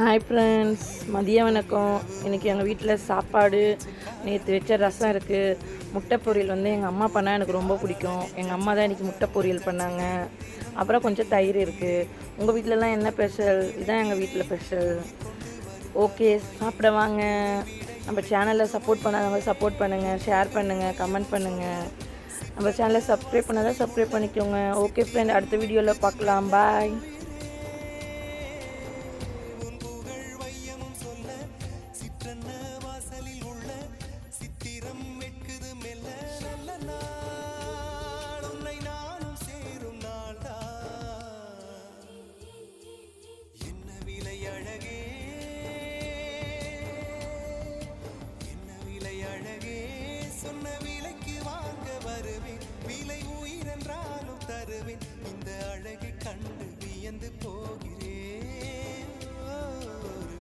Hi friends, மதிய வணக்கம். இன்றைக்கி எங்கள் வீட்டில் சாப்பாடு, நேற்று வச்ச ரசம் இருக்குது. முட்டை பொரியல் எங்கள் அம்மா பண்ணால் எனக்கு ரொம்ப பிடிக்கும். எங்கள் அம்மா தான் இன்றைக்கி முட்டை பொரியல் பண்ணாங்க. அப்புறம் கொஞ்சம் தயிர் இருக்குது. உங்கள் வீட்டிலலாம் என்ன ஸ்பெஷல்? இதுதான் எங்கள் வீட்டில் ஸ்பெஷல். ஓகே, சாப்பிட வாங்க. நம்ம சேனலில் சப்போர்ட் பண்ணாதவங்க சப்போர்ட் பண்ணுங்கள், ஷேர் பண்ணுங்கள், கமெண்ட் பண்ணுங்கள். நம்ம சேனலை சப்ஸ்கிரைப் பண்ணாதான் சப்ஸ்கிரைப் பண்ணிக்கோங்க. ஓகே ஃப்ரெண்ட், அடுத்த வீடியோவில் பார்க்கலாம். பாய்.